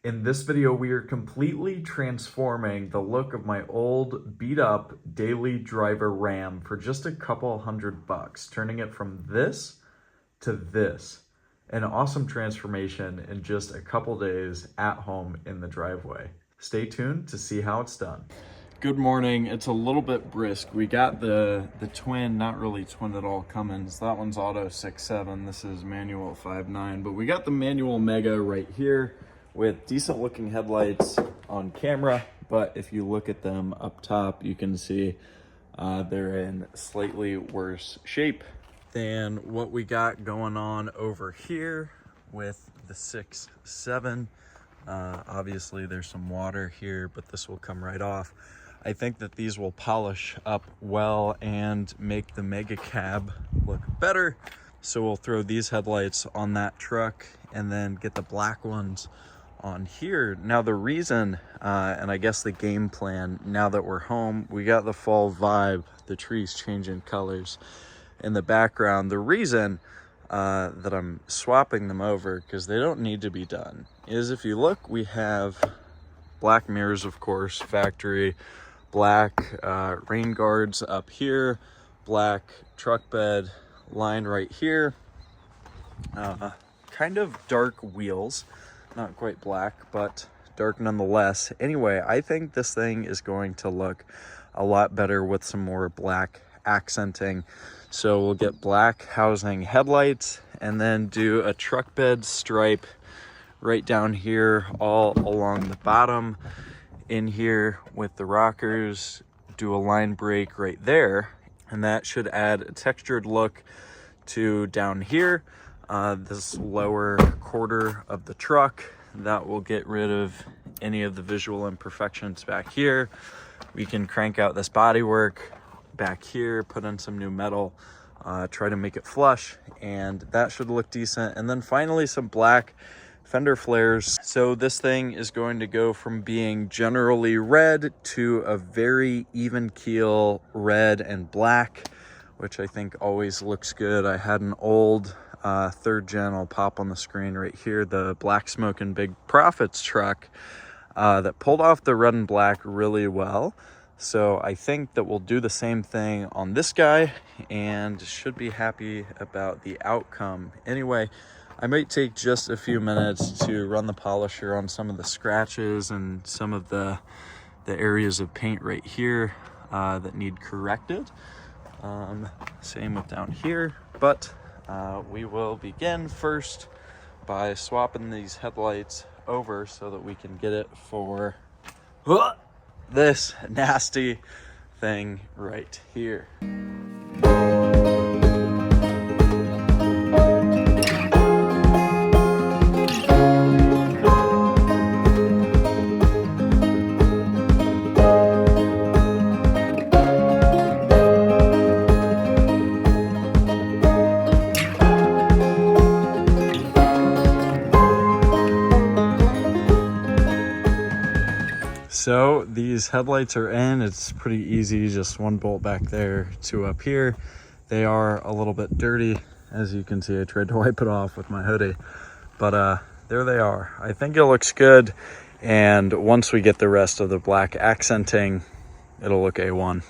In this video, we are completely transforming the look of my old beat-up daily driver Ram for just a couple $100, turning it from this to this. An awesome transformation in just a couple days at home in the driveway. Stay tuned to see how it's done. Good morning. It's a little bit brisk. We got the twin, not really twin at all, Cummins. That one's auto 6.7. This is manual 5.9. But we got the manual Mega right here with decent looking headlights on camera. But if you look at them up top, you can see they're in slightly worse shape than what we got going on over here with the 6.7. Obviously there's some water here, but this will come right off. I think that these will polish up well and make the Mega Cab look better. So we'll throw these headlights on that truck and then get the black ones on here. Now the reason, and I guess the game plan, now that we're home, we got the fall vibe, the trees changing colors in the background. The reason that I'm swapping them over, because they don't need to be done, is if you look, we have black mirrors, of course, factory, black rain guards up here, black truck bed line right here, kind of dark wheels, not quite black, but dark nonetheless. Anyway, I think this thing is going to look a lot better with some more black accenting. So we'll get black housing headlights and then do a truck bed stripe right down here all along the bottom. In here with the rockers, do a line break right there, and that should add a textured look to down here, this lower quarter of the truck. That will get rid of any of the visual imperfections back here. We can crank out this bodywork back here, put in some new metal, try to make it flush, and that should look decent. And then finally some black fender flares. So this thing is going to go from being generally red to a very even keel red and black, which I think always looks good. I had an old third gen, I'll pop on the screen right here, the Black Smokin' Big Profits truck that pulled off the red and black really well. So I think that we'll do the same thing on this guy and should be happy about the outcome. Anyway, I might take just a few minutes to run the polisher on some of the scratches and some of the areas of paint right here that need corrected. Same with down here, but we will begin first by swapping these headlights over so that we can get it for this nasty thing right here. So these headlights are in. It's pretty easy, just one bolt back there, two up here. They are a little bit dirty. As you can see, I tried to wipe it off with my hoodie, but there they are. I think it looks good. And once we get the rest of the black accenting, it'll look A1.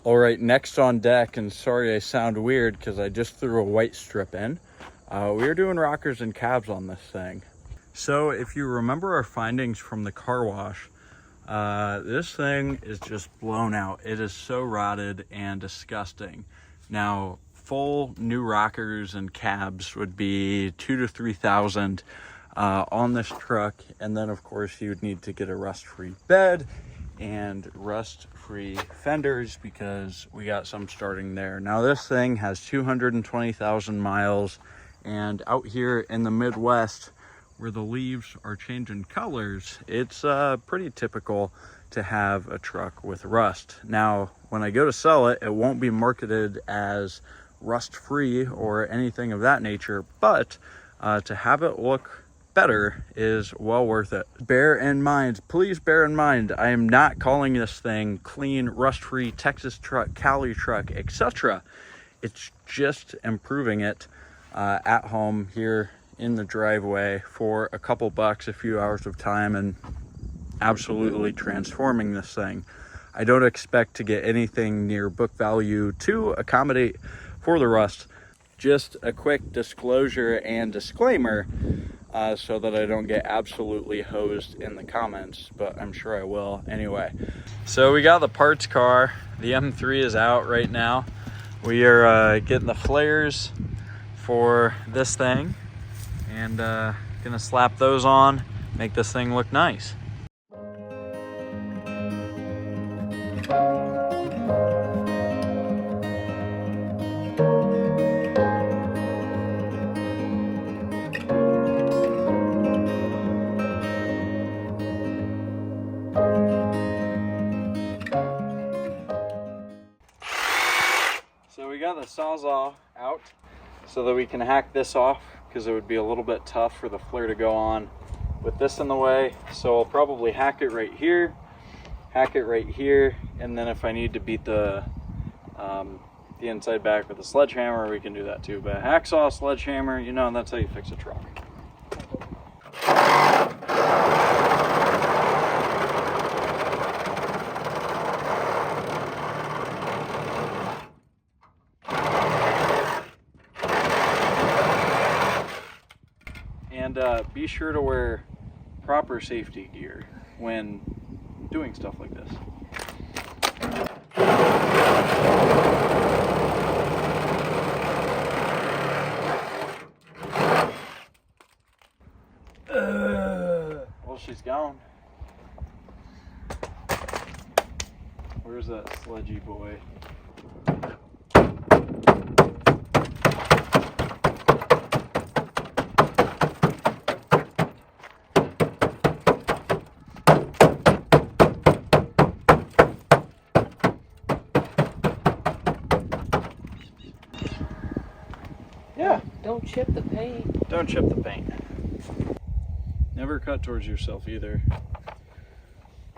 All right, next on deck, and sorry I sound weird because I just threw a white strip in. We're doing rockers and cabs on this thing. So if you remember our findings from the car wash, this thing is just blown out. It is so rotted and disgusting. Now, full new rockers and cabs would be $2,000 to $3,000 on this truck, and then of course you would need to get a rust-free bed and rust-free fenders because we got some starting there. Now this thing has 220,000 miles, and out here in the Midwest, where the leaves are changing colors, it's pretty typical to have a truck with rust. Now, when I go to sell it, it won't be marketed as rust-free or anything of that nature, but to have it look better is well worth it. Bear in mind, please bear in mind, I am not calling this thing clean, rust-free, Texas truck, Cali truck, etc. It's just improving it at home here in the driveway for a couple bucks, a few hours of time, and absolutely transforming this thing. I don't expect to get anything near book value to accommodate for the rust. Just a quick disclosure and disclaimer, so that I don't get absolutely hosed in the comments, but I'm sure I will anyway. So we got the parts car. The M3 is out right now. We are getting the flares for this thing and gonna slap those on, make this thing look nice. So we got the Sawzall out so that we can hack this off, because it would be a little bit tough for the flare to go on with this in the way. So I'll probably hack it right here, and then if I need to beat the inside back with a sledgehammer, we can do that too. But hacksaw, sledgehammer, you know, that's how you fix a truck. And be sure to wear proper safety gear when doing stuff like this. Well, she's gone. Where's that sledgy boy? Yeah. Don't chip the paint. Don't chip the paint. Never cut towards yourself either.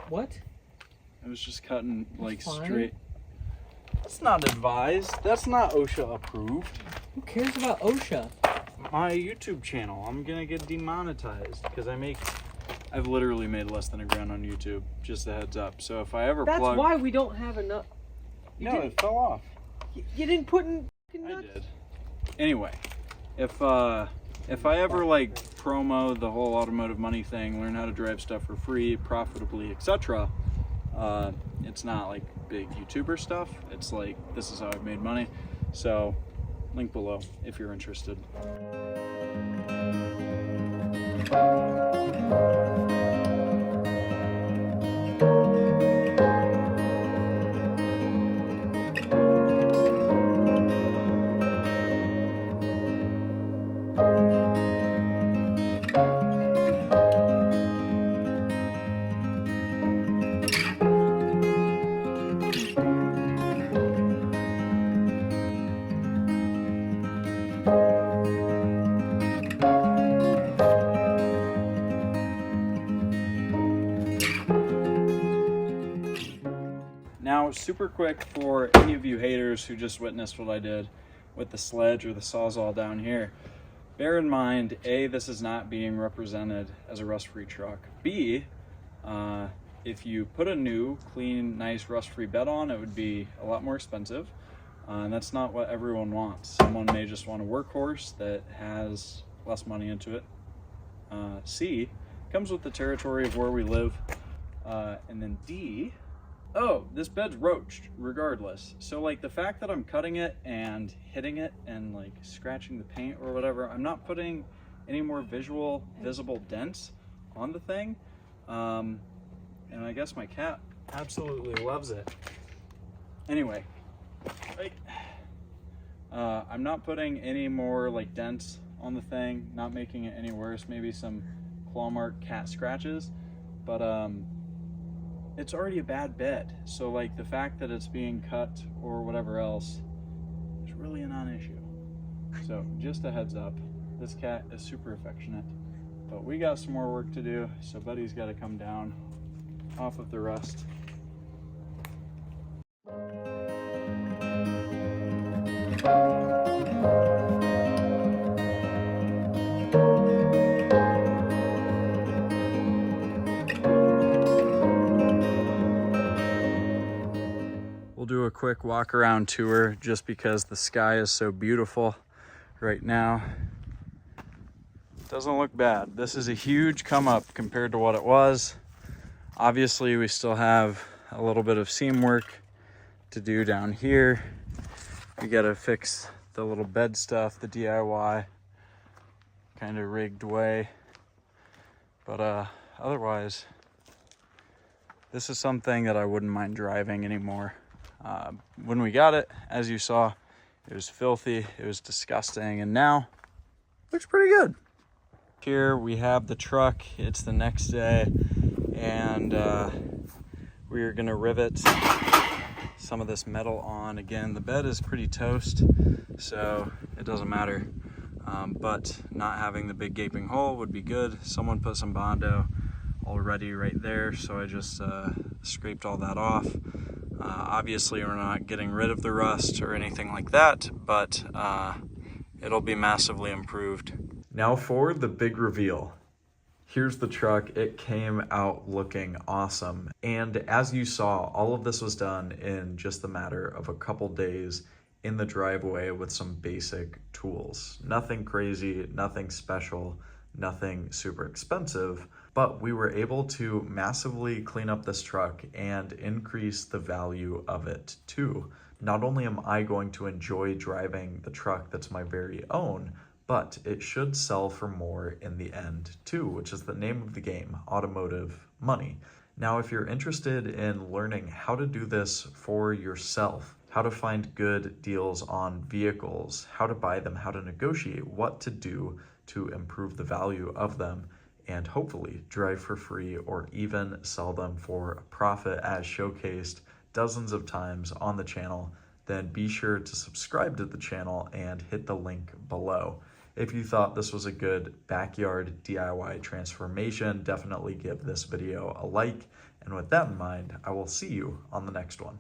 What? I was just cutting like Fine. straight. That's not advised. That's not OSHA approved. Who cares about OSHA? My YouTube channel. I'm gonna get demonetized because I've literally made less than $1,000 on YouTube. Just a heads up. So if I ever That's plug. why we don't have enough. No, it fell off. You didn't put in. I did. Anyway, if I ever like promo the whole automotive money thing, learn how to drive stuff for free, profitably, etc. It's not like big YouTuber stuff. It's like, this is how I've made money. So link below if you're interested. Now, super quick for any of you haters who just witnessed what I did with the sledge or the Sawzall down here. Bear in mind, A, this is not being represented as a rust-free truck. B, if you put a new, clean, nice, rust-free bed on, it would be a lot more expensive. And that's not what everyone wants. Someone may just want a workhorse that has less money into it. C, comes with the territory of where we live. And then D, oh, this bed's roached regardless. So like the fact that I'm cutting it and hitting it and like scratching the paint or whatever, I'm not putting any more visible dents on the thing. And I guess my cat absolutely loves it. Anyway, I'm not putting any more like dents on the thing, not making it any worse, maybe some claw mark cat scratches, but it's already a bad bed. So like the fact that it's being cut or whatever else is really a non-issue. So just a heads up, this cat is super affectionate, but we got some more work to do. So Buddy's got to come down off of the rust. a quick walk around tour just because the sky is so beautiful right now. Doesn't look bad. This is a huge come up compared to what it was. Obviously, we still have a little bit of seam work to do down here. We gotta fix the little bed stuff, the DIY kind of rigged way. But otherwise, this is something that I wouldn't mind driving anymore. When we got it, as you saw, it was filthy, it was disgusting, and now looks pretty good. Here we have the truck. It's the next day, and we're gonna rivet some of this metal on. Again, the bed is pretty toast, so it doesn't matter. But not having the big gaping hole would be good. Someone put some Bondo already right there, so I just scraped all that off. Obviously, we're not getting rid of the rust or anything like that, but it'll be massively improved. Now for the big reveal. Here's the truck. It came out looking awesome. And as you saw, all of this was done in just the matter of a couple days in the driveway with some basic tools. Nothing crazy, nothing special, nothing super expensive, but we were able to massively clean up this truck and increase the value of it too. Not only am I going to enjoy driving the truck that's my very own, but it should sell for more in the end too, which is the name of the game, automotive money. Now, if you're interested in learning how to do this for yourself, how to find good deals on vehicles, how to buy them, how to negotiate, what to do to improve the value of them, and hopefully drive for free or even sell them for a profit as showcased dozens of times on the channel, then be sure to subscribe to the channel and hit the link below. If you thought this was a good backyard DIY transformation, definitely give this video a like. And with that in mind, I will see you on the next one.